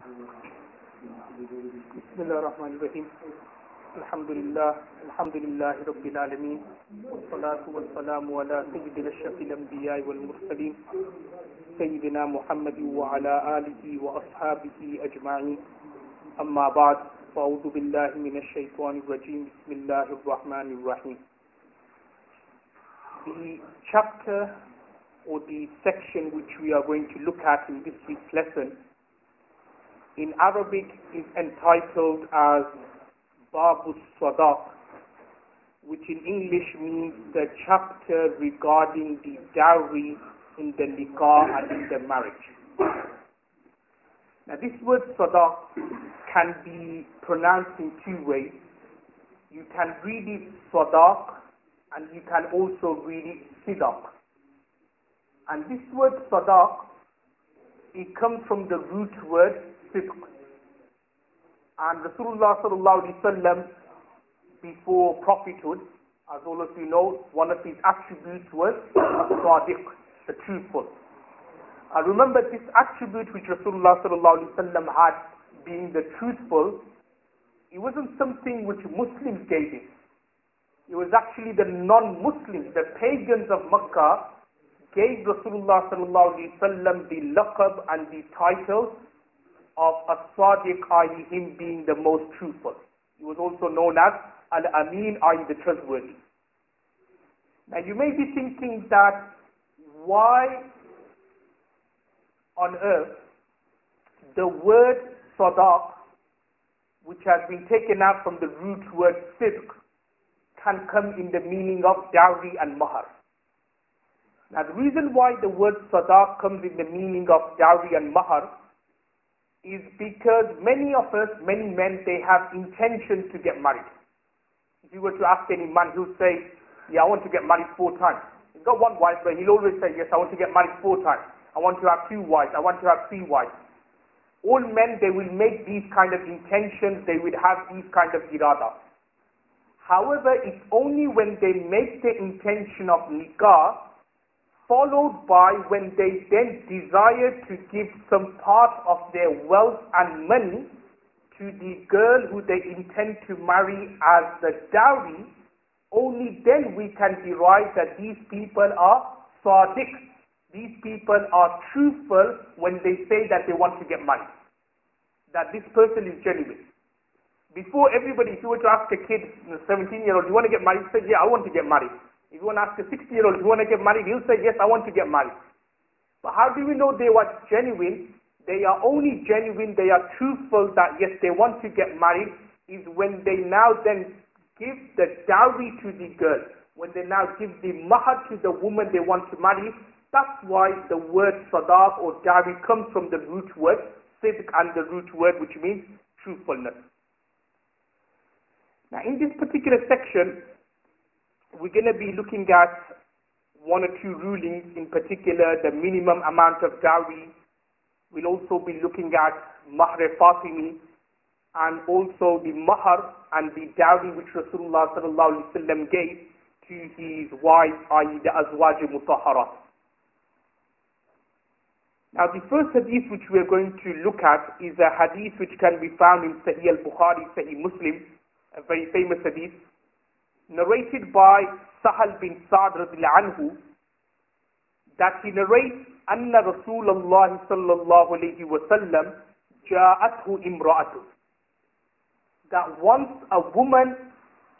بسم الله الرحمن الرحيم. الحمد لله رب العالمين، والصلاة والسلام على سيد أشرف الأنبياء والمرسلين سيدنا محمد وعلى آله وأصحابه أجمعين. أما بعد، فأعوذ بالله من الشيطان الرجيم. بسم الله الرحمن الرحيم. The chapter or the section which we are going to look at in this week's lesson in Arabic is entitled as Babu Sadaq, which in English means the chapter regarding the dowry in the nikah and in the marriage. Now this word Sadaq can be pronounced in two ways. You can read it Sadaq and you can also read it Sidaq. And this word Sadaq, it comes from the root word Sidq. And Rasulullah sallallahu alaihi wasallam, before prophethood, as all of you know, one of his attributes was Sadiq, the truthful. I remember this attribute which Rasulullah sallallahu alaihi wasallam had, being the truthful, it wasn't something which Muslims gave him. It was actually the non-Muslims, the pagans of Makkah, gave Rasulullah sallallahu alaihi wasallam the laqab and the title of As-Sadiq, i.e. him being the most truthful. He was also known as Al-Amin, i.e. the trustworthy. Now you may be thinking that why on earth the word Sadaq, which has been taken out from the root word Sidq, can come in the meaning of dowry and mahar. Now the reason why the word Sadaq comes in the meaning of dowry and mahar is because many of us, many men, they have intentions to get married. If you were to ask any man, he'll say, yeah, I want to get married 4 times. He's got 1 wife, but he'll always say, yes, I want to get married 4 times. I want to have 2 wives. I want to have 3 wives. All men, they will make these kind of intentions. They will have these kind of irada. However, it's only when they make the intention of nikah, followed by when they then desire to give some part of their wealth and money to the girl who they intend to marry as the dowry, only then we can derive that these people are sadiq. These people are truthful when they say that they want to get married, that this person is genuine. Before everybody, if you were to ask a kid, a 17-year-old, you want to get married? He said, yeah, I want to get married. If you want to ask a 60-year-old, you want to get married, he'll say, yes, I want to get married. But how do we know they were genuine? They are only genuine, they are truthful that yes, they want to get married, is when they now then give the dowry to the girl. When they now give the mahar to the woman they want to marry. That's why the word sadaq or dowry comes from the root word sidq and the root word which means truthfulness. Now in this particular section, we're going to be looking at 1 or 2 rulings, in particular the minimum amount of dowry. We'll also be looking at Mahr Fatimi and also the Mahar and the dowry which Rasulullah sallallahu alaihi wasallam gave to his wives, i.e. the Azwaj Mutahharat. Now the first hadith which we are going to look at is a hadith which can be found in Sahih al-Bukhari, Sahih Muslim, a very famous hadith, narrated by Sahal bin Sa'd radhiyallahu anhu, that he narrates, Anna Rasulullah sallallahu alayhi wa sallam ja'athu imra'atu, that once a woman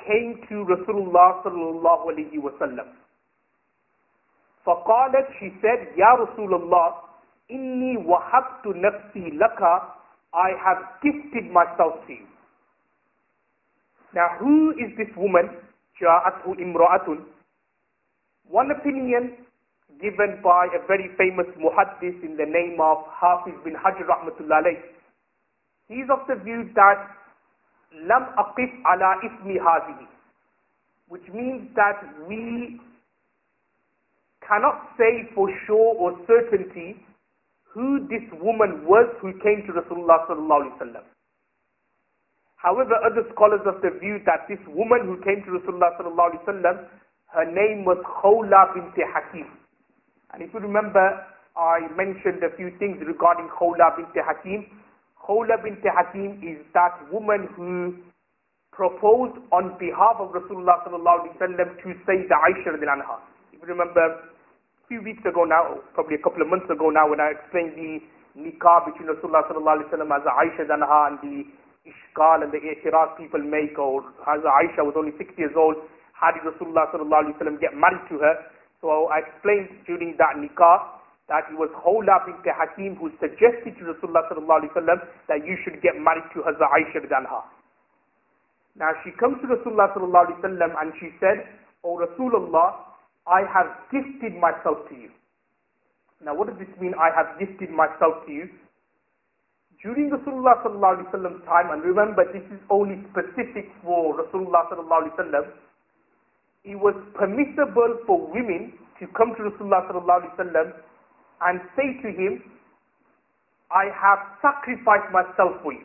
came to Rasulullah sallallahu alayhi wa sallam. فقالت, she said, Ya Rasulullah, inni wahabtu nafsi laka, I have gifted myself to you. Now who is this woman? Ja'athu imra'atun. One opinion given by a very famous muhaddis in the name of Hafiz bin Hajar rahmatullah alayh. He is of the view that lam aqif ala ismi hadhihi, which means that we cannot say for sure or certainty who this woman was who came to Rasulullah sallallahu alaihi wasallam. However, other scholars of the view that this woman who came to Rasulullah sallallahu alaihi wasallam, her name was Khawla bint Hakim. And if you remember, I mentioned a few things regarding Khawla bint Hakim. Khawla bint Hakim is that woman who proposed on behalf of Rasulullah sallallahu alaihi wasallam to Sayyidah Aisha radiallahu anha. If you remember, a few weeks ago now, probably a couple of months ago now, when I explained the nikah between Rasulullah sallallahu alaihi wasallam as Aisha anha and the ishqal and the i'tiraz people make, or as Aisha was only 6 years old, how did Rasulullah sallallahu alaihi wasallam get married to her? So I explained during that nikah that it was Khawla bint Hakim who suggested to Rasulullah sallallahu alaihi wasallam that you should get married to Hazrat Aisha radiallahu anha. Now she comes to Rasulullah sallallahu alaihi wasallam and she said, "O Rasulullah, I have gifted myself to you." Now what does this mean, I have gifted myself to you? During Rasulullah sallallahu alaihi wasallam's time, and remember this is only specific for Rasulullah sallallahu alaihi wasallam, it was permissible for women to come to Rasulullah sallallahu alaihi wasallam and say to him, "I have sacrificed myself for you.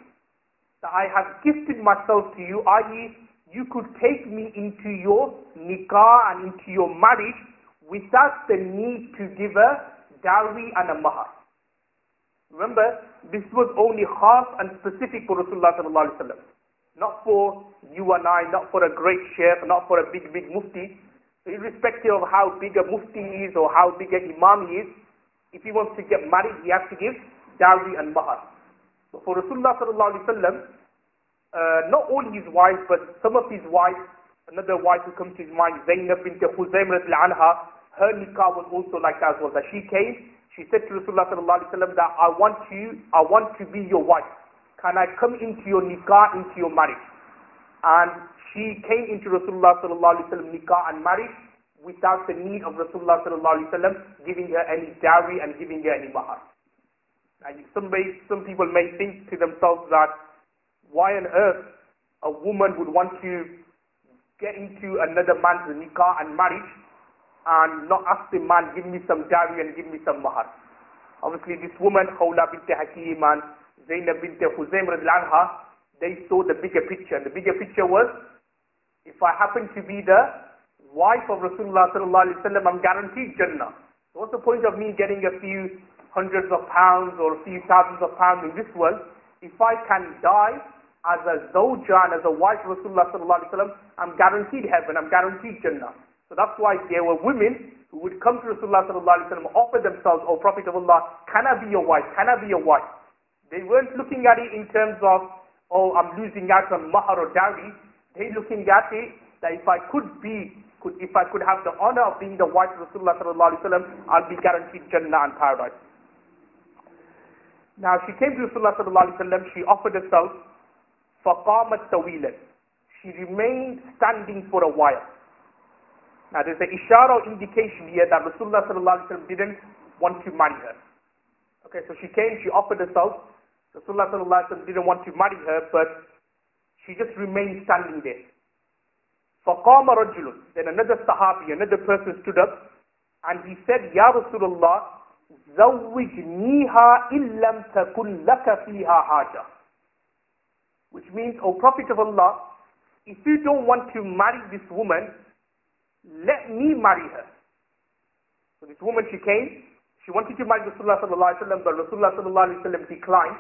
That I have gifted myself to you," i.e., you could take me into your nikah and into your marriage without the need to give a dowry and a mahar. Remember, this was only khas and specific for Rasulullah sallallahu alaihi wasallam, not for you and I, not for a great sheikh, not for a big mufti. So irrespective of how big a mufti is or how big an imam he is, if he wants to get married, he has to give dowry and mahar. But for Rasulullah sallallahu alaihi wasallam, not all his wives, but some of his wives, another wife who comes to his mind, Zainab bint Khuzaym radiallahu anha, her nikah was also like that as well. That she came, she said to Rasulullah sallallahu alaihi wasallam that I want to be your wife. Can I come into your nikah, into your marriage? And she came into Rasulullah sallallahu alaihi wasallam nikah and marriage without the need of Rasulullah sallallahu alaihi wasallam giving her any dowry and giving her any mahar. Now, some people may think to themselves that why on earth a woman would want to get into another man's nikah and marriage and not ask the man, give me some dowry and give me some mahar. Obviously this woman, Khawla bint Hakim and Zainab bint Khuzaym radiallahu anha, they saw the bigger picture. The bigger picture was, if I happen to be the wife of Rasulullah sallallahu alaihi wasallam, I'm guaranteed Jannah. So what's the point of me getting a few hundreds of pounds or a few thousands of pounds in this world? If I can die as a zawja and as a wife of Rasulullah sallallahu alaihi wasallam, I'm guaranteed heaven, I'm guaranteed Jannah. So that's why there were women who would come to Rasulullah sallallahu alaihi wasallam, offer themselves, "O Prophet of Allah, can I be your wife? Can I be your wife?" They weren't looking at it in terms of, "Oh, I'm losing out on mahar or dowry." They looking at it that if I could have the honor of being the wife of Rasulullah sallallahu alaihi wasallam, I'll be guaranteed Jannah and paradise. Now she came to Rasulullah sallallahu alaihi wasallam, she offered herself. فَقَامَتْ طَوِيلًا. She remained standing for a while. Now there's an ishara or indication here that Rasulullah sallallahu alaihi wasallam didn't want to marry her. Okay, so she came, she offered herself. Rasulullah sallallahu alaihi wasallam didn't want to marry her, but she just remained standing there. فَقَامَ رَجُلٌ. Then another sahabi, another person stood up and he said, "Ya Rasulullah, زَوِّجْنِيهَا إِن لَمْ تَكُنْ لَكَ فِيهَا حَاجَةٌ." Which means, "O Prophet of Allah, if you don't want to marry this woman, let me marry her." So this woman, she came, she wanted to marry Rasulullah sallallahu alaihi wasallam, but Rasulullah sallallahu alaihi wasallam declined.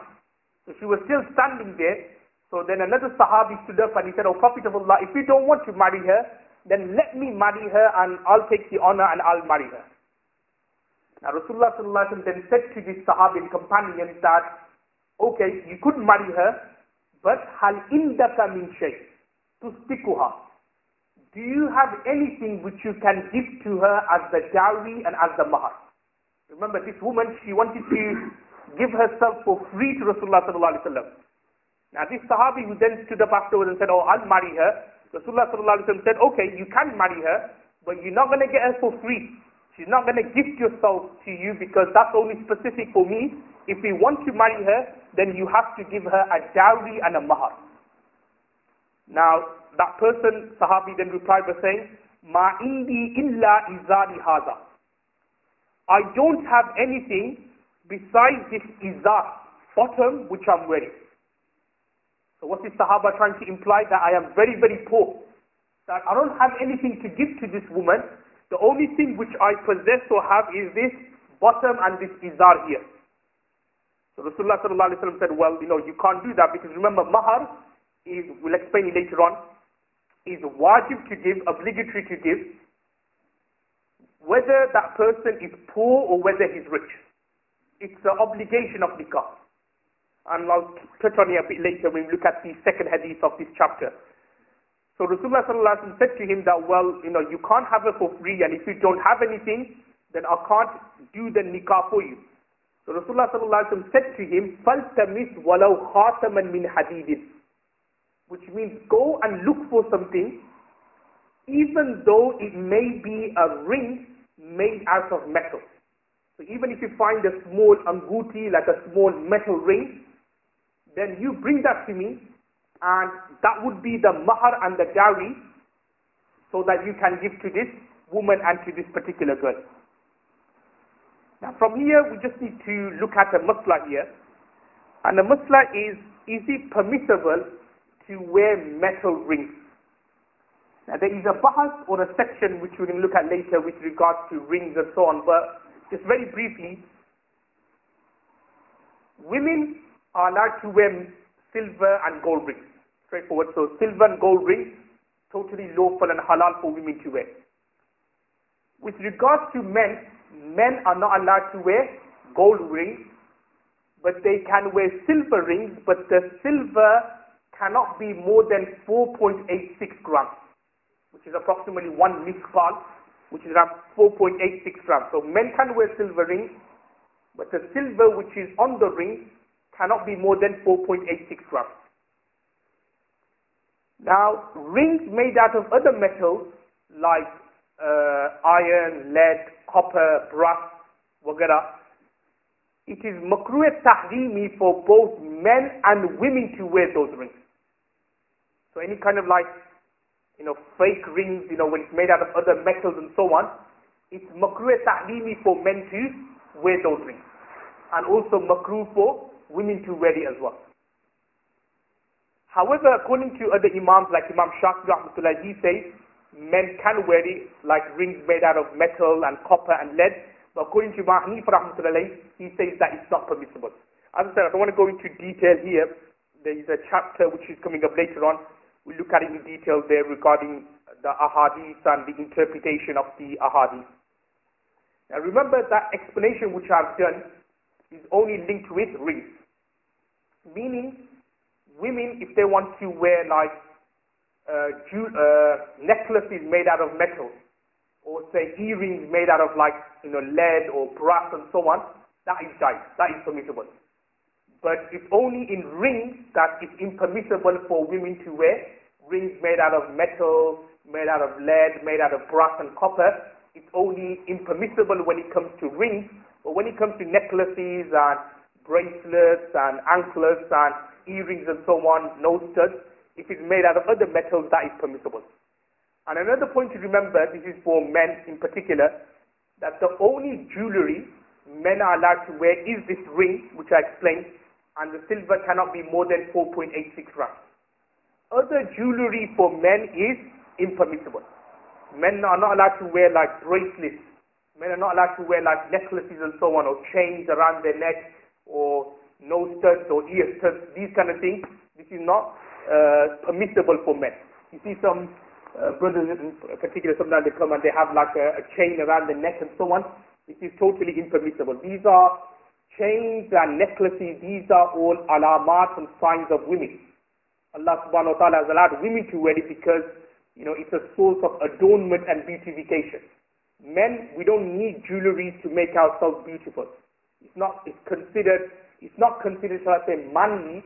So she was still standing there. So then another sahabi stood up and he said, "O Prophet of Allah, if you don't want to marry her, then let me marry her and I'll take the honor and I'll marry her." Now Rasulullah sallallahu alaihi wasallam then said to this sahabi and companion that, "Okay, you could marry her, but hal indaka min shay tusbikuha. Do you have anything which you can give to her as the dowry and as the mahar?" Remember, this woman, she wanted to give herself for free to Rasulullah sallallahu alaihi wasallam. Now this sahabi who then stood up afterwards and said, "Oh, I'll marry her." Rasulullah sallallahu alaihi wasallam said, "Okay, you can marry her, but you're not going to get her for free. She's not going to gift yourself to you because that's only specific for me. If you want to marry her, then you have to give her a dowry and a mahar." Now, that person, sahabi, then replied by saying, "Ma indi illa izari haza." I don't have anything besides this izar, bottom, which I'm wearing. So what's this sahaba trying to imply? That I am very, very poor. That I don't have anything to give to this woman. The only thing which I possess or have is this bottom and this izar here. So So Rasulullah sallallahu alaihi wasallam said, well, you can't do that because remember, mahar is, we'll explain it later on, is wajib to give, obligatory to give, whether that person is poor or whether he's rich. It's the obligation of nikah. And I'll touch on it a bit later when we look at the second hadith of this chapter. So Rasulullah sallallahu alaihi wasallam said to him that, well, you can't have it for free, and if you don't have anything, then I can't do the nikah for you. So Rasulullah sallallahu alaihi wasallam said to him, فَالْتَمِسْ وَلَوْ خَاتَمًا مِنْ حَدِيدٍ, which means go and look for something, even though it may be a ring made out of metal. So even if you find a small anguti, like a small metal ring, then you bring that to me, and that would be the mahar and the dowry, so that you can give to this woman and to this particular girl. Now from here, we just need to look at a masla here. And the masla is it permissible to wear metal rings? Now there is a bahas or a section which we're going to look at later with regards to rings and so on, but just very briefly, women are allowed to wear silver and gold rings. Straightforward. So silver and gold rings, totally lawful and halal for women to wear. With regards to men, men are not allowed to wear gold rings, but they can wear silver rings, but the silver cannot be more than 4.86 grams, which is approximately 1 mishkaat, which is around 4.86 grams. So men can wear silver rings, but the silver which is on the ring cannot be more than 4.86 grams. Now, rings made out of other metals like iron, lead, copper, brass, wagera, it is makruh tahrimi for both men and women to wear those rings. So any kind of fake rings, when it's made out of other metals and so on, it's makruh tahrimi for men to wear those rings. And also makruh for women to wear it as well. However, according to other imams like Imam Shafi'i rahmatullah, he says men can wear it like rings made out of metal and copper and lead. But according to Imam Hanif rahmatullah, he says that it's not permissible. As I said, I don't want to go into detail here. There is a chapter which is coming up later on. We'll look at it in detail there regarding the ahadith and the interpretation of the ahadith. Now remember that explanation which I've done is only linked with rings. Meaning, women, if they want to wear necklaces made out of metal, or say earrings made out of lead or brass and so on, that is jaiz, that is permissible. But it's only in rings that it's impermissible for women to wear rings made out of metal, made out of lead, made out of brass and copper. It's only impermissible when it comes to rings, but when it comes to necklaces and bracelets and anklets and earrings and so on, nose studs, if it's made out of other metals, that is permissible. And another point to remember, this is for men in particular, that the only jewelry men are allowed to wear is this ring, which I explained, and the silver cannot be more than 4.86 grams. Other jewelry for men is impermissible. Men are not allowed to wear bracelets. Men are not allowed to wear necklaces and so on, or chains around their neck, or nose studs or ear studs, these kind of things. This is not permissible for men. You see some brothers in particular, sometimes they come and they have a chain around the neck and so on. This is totally impermissible. These are chains and necklaces, these are all alamat and signs of women. Allah subhanahu wa ta'ala has allowed women to wear it because, it's a source of adornment and beautification. Men, we don't need jewelry to make ourselves beautiful. It's not considered, shall I say, manly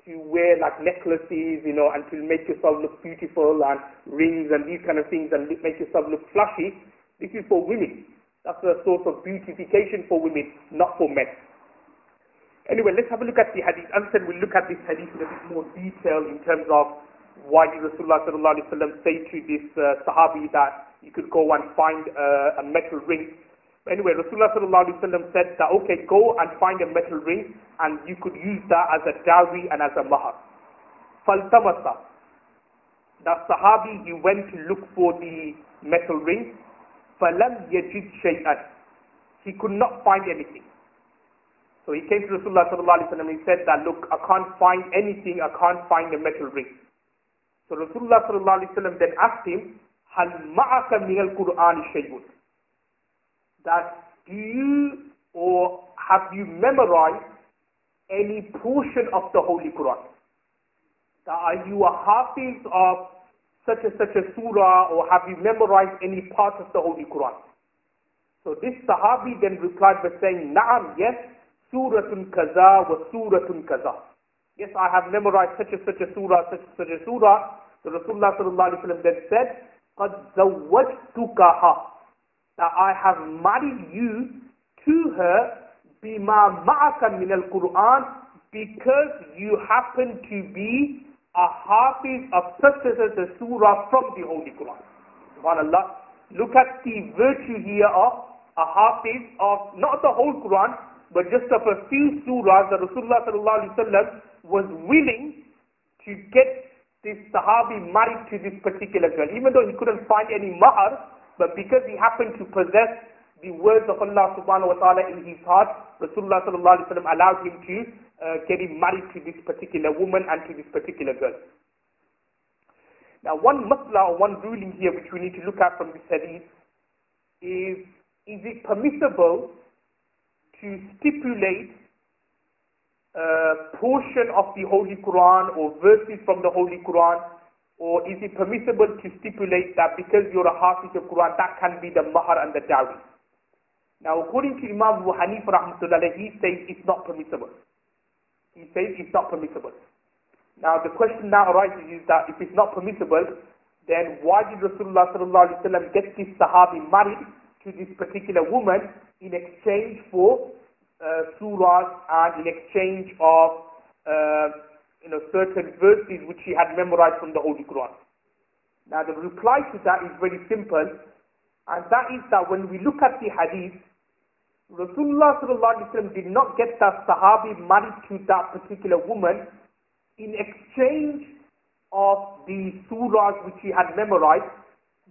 to wear necklaces, and to make yourself look beautiful, and rings and these kind of things, and make yourself look flashy. This is for women. That's a source of beautification for women, not for men. Anyway, let's have a look at the hadith. As I said, we'll look at this hadith in a bit more detail in terms of why did Rasulullah sallallahu alaihi wasallam say to this sahabi that you could go and find a metal ring. But anyway, Rasulullah sallallahu alaihi wasallam said that, okay, go and find a metal ring and you could use that as a dowry and as a mahar. Faltamasa. That sahabi, he went to look for the metal ring. Falam yajid shay'an. He could not find anything. So So he came to Rasulullah sallallahu alaihi wasallam and he said that, look, I can't find anything, I can't find a metal ring. So Rasulullah sallallahu alaihi wasallam then asked him, هل معك من القرآن شيء? That do you or have you memorized any portion of the Holy Quran? That are you a hafiz of such a surah, or have you memorized any part of the Holy Quran? So this Sahabi then replied by saying, Naam, yes, Suratun Kaza wa Suratun Kaza. Yes, I have memorized such a surah, such a surah. So Rasulullah sallallahu alaihi wasallam then said, قَدْ زَوَّجْتُكَهَا, that I have married you to her بِمَا مَعَكَ مِنَ الْقُرْآنِ, because you happen to be a hafiz of such a surah from the Holy Quran. SubhanAllah. Look at the virtue here of a hafiz of not the whole Quran, but just of a few surahs that Rasulullah sallallahu alaihi wasallam was willing to get this Sahabi married to this particular girl, even though he couldn't find any mahar, but because he happened to possess the words of Allah subhanahu wa ta'ala in his heart, Rasulullah sallallahu alaihi wasallam allowed him to get him married to this particular woman and to this particular girl. Now one masla or one ruling here which we need to look at from this hadith is it permissible to stipulate a portion of the Holy Quran or verses from the Holy Quran, or is it permissible to stipulate that because you're a hafiz of Quran, that can be the mahar and the dowry? Now according to Imam Abu Hanifa rahmatullah, he says it's not permissible. He says it's not permissible. Now the question now arises is that if it's not permissible, then why did Rasulullah sallallahu alaihi wasallam get this Sahabi married to this particular woman in exchange for surahs and in exchange of certain verses which he had memorized from the Holy Quran? Now the reply to that is very simple, and that is that when we look at the hadith, Rasulullah sallallahu alaihi wasallam did not get that Sahabi married to that particular woman in exchange of the surahs which he had memorized,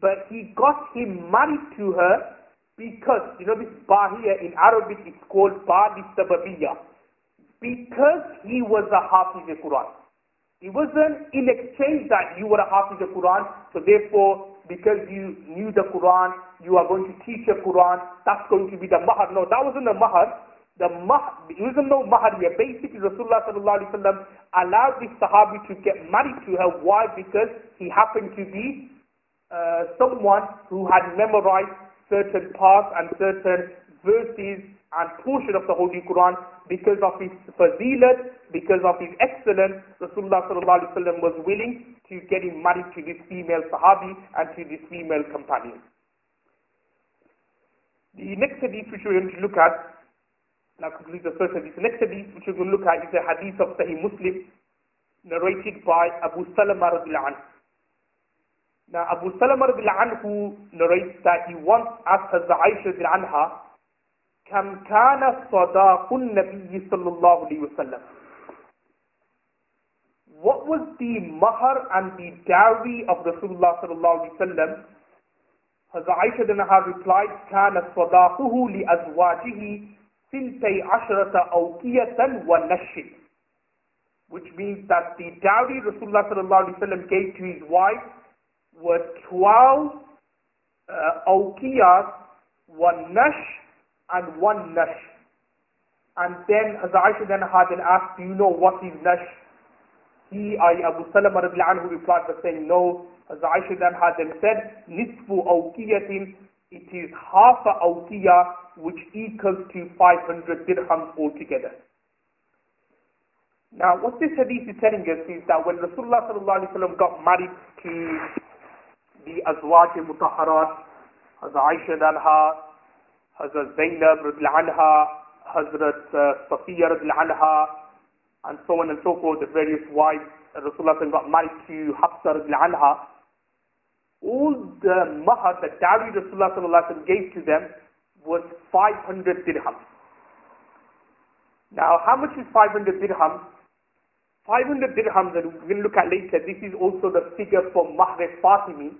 but he got him married to her because, this ba here in Arabic is called ba li-sababiyya, because he was a hafiz of Quran. It wasn't in exchange that you were a hafiz of Quran, so therefore, because you knew the Quran, you are going to teach the Quran, that's going to be the mahar. No, that wasn't the mahar. It wasn't no mahar here. Basically, Rasulullah sallallahu alaihi wasallam allowed this Sahabi to get married to her. Why? Because he happened to be someone who had memorized certain parts and certain verses and portion of the Holy Quran. Because of his fazilat, because of his excellence, Rasulullah sallallahu alaihi wasallam was willing to get him married to this female Sahabi and to this female companion. The next hadith which we're going to look at, now conclude the first hadith. The next hadith which we're going to look at is a hadith of Sahih Muslim, narrated by Abu Salama radhiyallahu anhu. Now Abu Salama radhiyallahu anhu narrates that he once asked Hazrat Aisha radhiyallahu anha, كم كان صداق النبي صلى الله عليه وسلم? What was the mahar and the dowry of Rasulullah sallallahu alaihi wasallam? Hazrat Aisha radhiyallahu anha replied, كان صداقه لأزواجه ثنتي عشرة أوقية ونش, which means that the dowry Rasulullah sallallahu alaihi wasallam gave to his wife were 12 awqiyas, one nash and one nash. And then Hazrat Aisha then asked, do you know what is nash? Abu Salama radhiyallahu anhu replied by saying no. Hazrat Aisha then said, nisfu awqiyatin, it is half a awqiyah, which equals to 500 dirhams altogether. Now what this hadith is telling us is that when Rasulullah sallallahu alaihi wasallam got married to the Azwaj Mutahharat, Hazrat Aisha anha, Hazrat Zainab radhiyallahu anha, Hazrat Safiya radhiyallahu anha, and so on and so forth, the various wives, Rasulullah got married to Hafsa radhiyallahu anha, all the mahar, the dowry Rasulullah sallallahu gave to them was 500 dirhams. Now how much is 500 dirhams? 500 dirhams, and we're going to look at later, this is also the figure for Mahr Fatimi.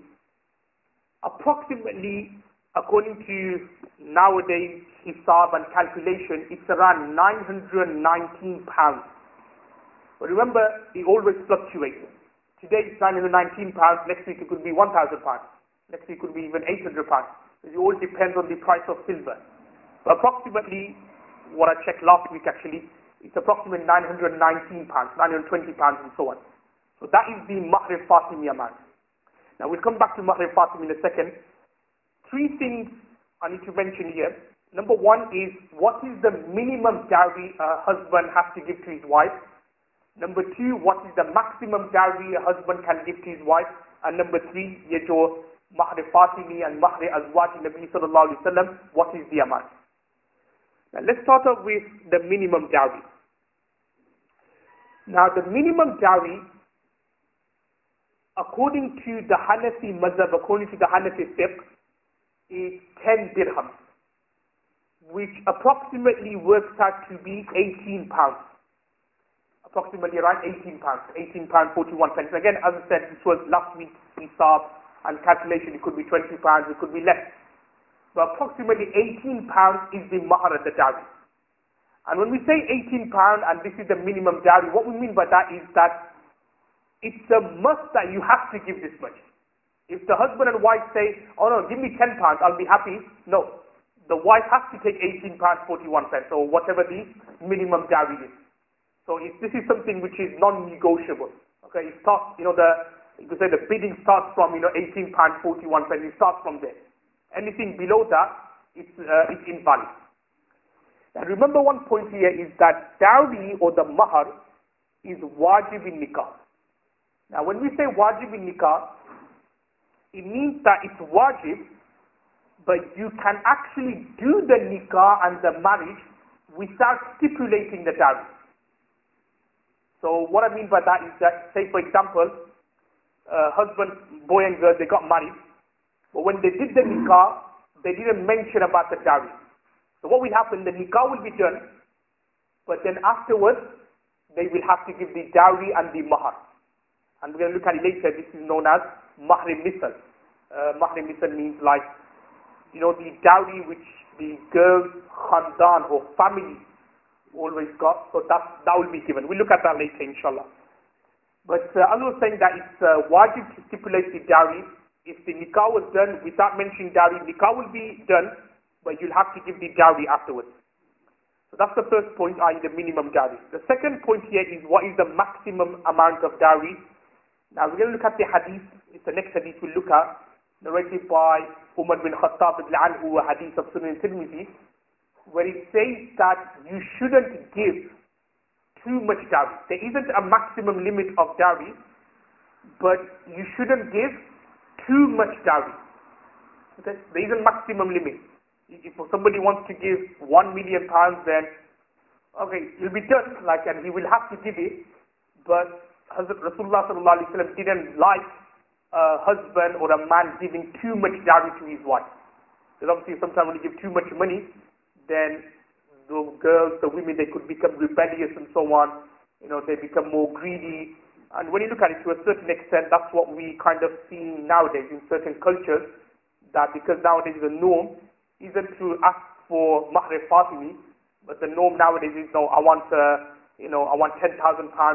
Approximately according to nowadays hisab and calculation, it's around £919. But remember, it always fluctuates. Today it's £919, next week it could be £1,000, next week it could be even £800. It all depends on the price of silver. But approximately, what I checked last week actually, it's approximately £919, £920 and so on. So that is the Mahr Fatimi amount. Now we'll come back to Mahr Fatimi in a second. Three things I need to mention here. Number one is, what is the minimum dowry a husband has to give to his wife? Number two, what is the maximum dowry a husband can give to his wife? And number three, ye jo Mahr Fatimi and Mahr Azwaj Nabi sallallahu alaihi wasallam, what is the amount? Now let's start off with the minimum dowry. Now the minimum dowry, according to the Hanafi mazhab, according to the Hanafi fiqh, is 10 dirhams, which approximately works out to be £18. Approximately around £18, £18.41. Again, as I said, this was last week's hisab and calculation. It could be £20, it could be less. But approximately £18 is the mahr, the dowry. And when we say £18 and this is the minimum dowry, what we mean by that is that it's a must that you have to give this much. If the husband and wife say, oh no, give me £10, I'll be happy. No, the wife has to take £18.41, or whatever the minimum dowry is. So this is something which is non-negotiable. Okay, it starts, you could say the bidding starts from, £18.41, it starts from there. Anything below that, it's invalid. And remember, one point here is that dowry or the mahr is wajib in nikah. Now when we say wajib in nikah, it means that it's wajib, but you can actually do the nikah and the marriage without stipulating the dowry. So what I mean by that is that, say for example, husband, boy and girl, they got married, but when they did the nikah, they didn't mention about the dowry. So what will happen, the nikah will be done, but then afterwards, they will have to give the dowry and the mahr. And we're going to look at it later. This is known as mahr misal. Mahr misal means like, the dowry which the girl's khandan or family always got, so that will be given. We'll look at that later, inshallah. But as I was saying that it's wajib to stipulate the dowry. If the nikah was done without mentioning dowry, nikah will be done, but you'll have to give the dowry afterwards. So that's the first point, i.e. the minimum dowry. The second point here is, what is the maximum amount of dowry? Now we're going to look at the hadith. It's the next hadith we'll look at, narrated by Umar bin Khattab anhu, a hadith of Sunan Tirmidhi, where it says that you shouldn't give too much dowry. There isn't a maximum limit of dowry, but you shouldn't give too much dowry. Okay? There is a maximum limit. If somebody wants to give £1 million, then okay, it'll be done, and he will have to give it, but Hazrat Rasulullah sallallahu alaihi wasallam didn't like a husband or a man giving too much dowry to his wife. Because obviously sometimes when you give too much money, then the girls, the women, they could become rebellious and so on. They become more greedy. And when you look at it to a certain extent, that's what we kind of see nowadays in certain cultures, that because nowadays the norm isn't to ask for Mahr Fatimi, but the norm nowadays is, no, I want £10,000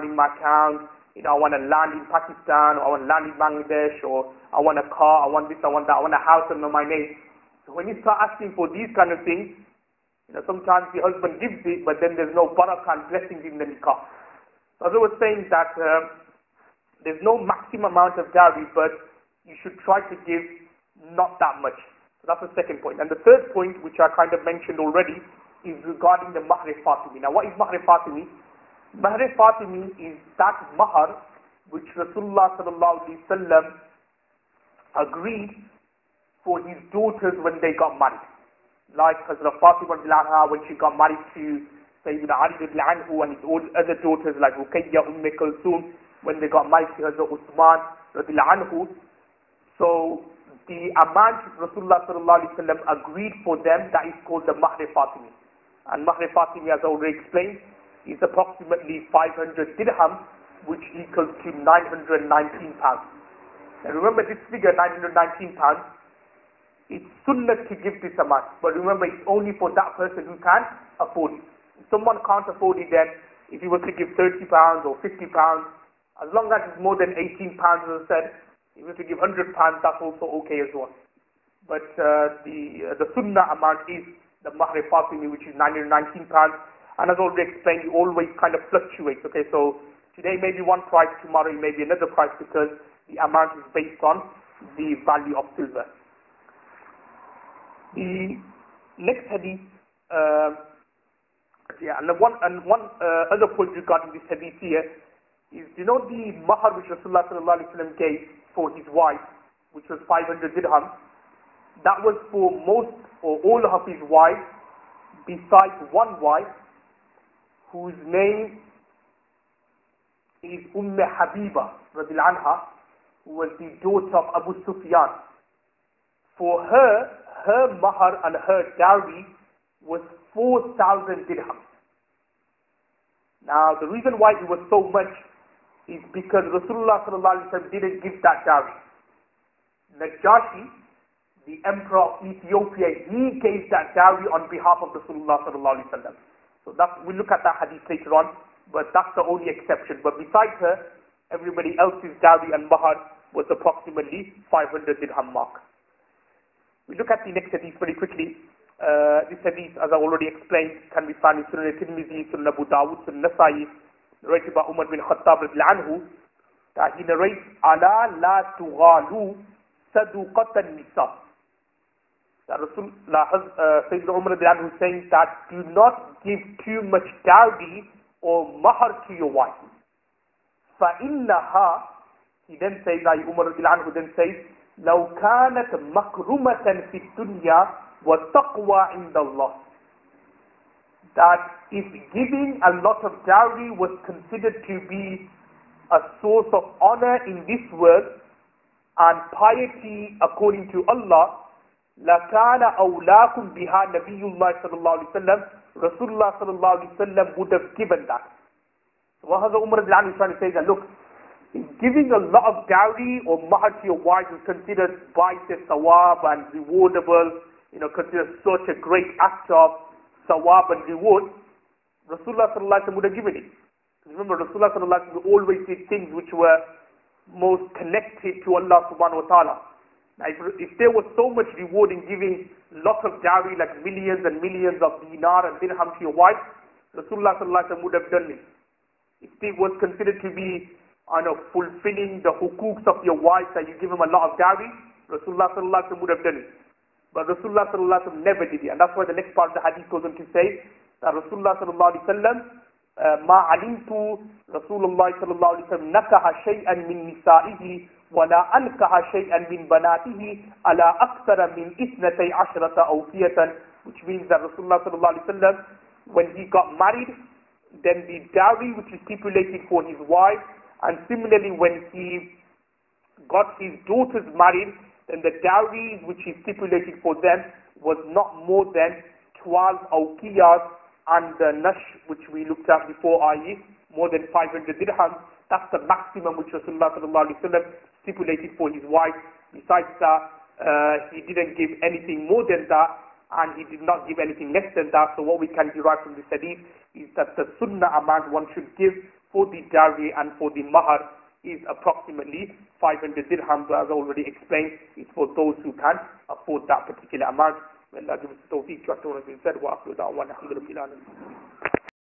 in my account, I want a land in Pakistan, or I want land in Bangladesh, or I want a car, I want this, I want that, I want a house under my name. So when you start asking for these kind of things, sometimes the husband gives it, but then there's no barakah and blessings in the nikah. So as I was saying that there's no maximum amount of dowry, but you should try to give not that much. So that's the second point. And the third point, which I kind of mentioned already, is regarding the Mahr Fatimi. Now what is Mahr Fatimi? Mahr Fatimi is that mahr which Rasulullah sallallahu alaihi wasallam agreed for his daughters when they got married. Like Hazrat Fatima when she got married to Sayyidina Ali anhu, and his other daughters like Ruqayya, Kulthum, when they got married to Hazrat Uthman anhu. So the amount Rasulullah sallallahu alaihi wasallam agreed for them, that is called the Mahr Fatimi. And Mahr Fatimi, as I already explained, is approximately 500 dirham, which equals to £919. Now remember this figure, £919, it's sunnah to give this amount. But remember, it's only for that person who can afford it. If someone can't afford it, then if he was to give £30 or £50, as long as it's more than £18, as I said, if he was to give £100, that's also okay as well. But the sunnah amount is the Mahr Fatimi, which is £919. And as already explained, it always kind of fluctuates. Okay, so today may be one price, tomorrow it may be another price, because the amount is based on the value of silver. The next hadith, and one other point regarding this hadith here is, you know, the mahar which Rasulullah sallallahu alaihi wasallam gave for his wife, which was 500 dirham, that was for most or all of his wives, besides one wife whose name is Habiba radhiyallahu anha, who was the daughter of Abu Sufyan. For her mahar and her dowry was 4,000 dirham. Now, the reason why it was so much is because Rasulullah sallallahu alaihi wasallam didn't give that dowry. Najashi, the emperor of Ethiopia, he gave that dowry on behalf of Rasulullah sallallahu alaihi wasallam. So we'll look at that hadith later on, but that's the only exception. But besides her, everybody else's dowry and mahar was approximately 500 dirham mark. We look at the next hadith very quickly. This hadith, as I already explained, can be found in Sunan al-Tirmidhi, Sunan Abu Dawud, Sunan Nasa'i, narrated by Umar bin Khattab radhiyallahu anhu, that he narrates, "Ala la tughalu saduqatan nisa." That Rasulullah, Sayyidina Umar radhiyallahu anhu, saying that do not give too much dowry or mahar to your wife. فَإِنَّهَا, he then says, Umar radhiyallahu anhu then says, لو كانت مكرمة في الدنيا وتقوى عند الله. That if giving a lot of dowry was considered to be a source of honor in this world and piety according to Allah, لَكَانَ أَوْلَاكُمْ بِهَا نَبِيُّ اللَّهِ صلى الله عليه وسلم, Rasulullah صلى الله عليه وسلم would have given that. So what Umar is trying to say that, look, if giving a lot of dowry or mahar to your wife is considered by the sawab and rewardable, considered such a great act of sawab and reward, Rasulullah sallallahu alaihi wasallam would have given it. Remember, Rasulullah sallallahu alaihi wasallam always did things which were most connected to Allah subhanahu wa ta'ala. Now, if there was so much reward in giving lots of dowry, like millions and millions of dinar and dirham to your wife, Rasulullah sallallahu alaihi wasallam would have done it. If it was considered to be fulfilling the hukuks of your wife, that you give him a lot of dowry, Rasulullah sallallahu alaihi wasallam would have done it. But Rasulullah sallallahu alaihi wasallam never did it, and that's why the next part of the hadith goes on to say that Rasulullah sallallahu alaihi wasallam, ما علمت رسول الله صلى الله عليه وسلم نكح شيئا من نسائه ولا أنكح شيئا من بناته على أكثر من 12 أوفية, which means that Rasulullah صلى الله عليه وسلم, when he got married, then the dowry which is stipulated for his wife, and similarly when he got his daughters married, then the dowry which is stipulated for them was not more than 12 awqiyas, and the nash which we looked at before, i.e. more than 500 dirhams. That's the maximum which Rasulullah sallallahu alaihi wasallam stipulated for his wife. Besides that, he didn't give anything more than that, and he did not give anything less than that. So what we can derive from this hadith is that the sunnah amount one should give for the dowry and for the mahar is approximately 500 dirhams. As I already explained, it's for those who can afford that particular amount. May Allah give us the tawfiq to what has been said. Wa akhiru da'wana alhamdulillah.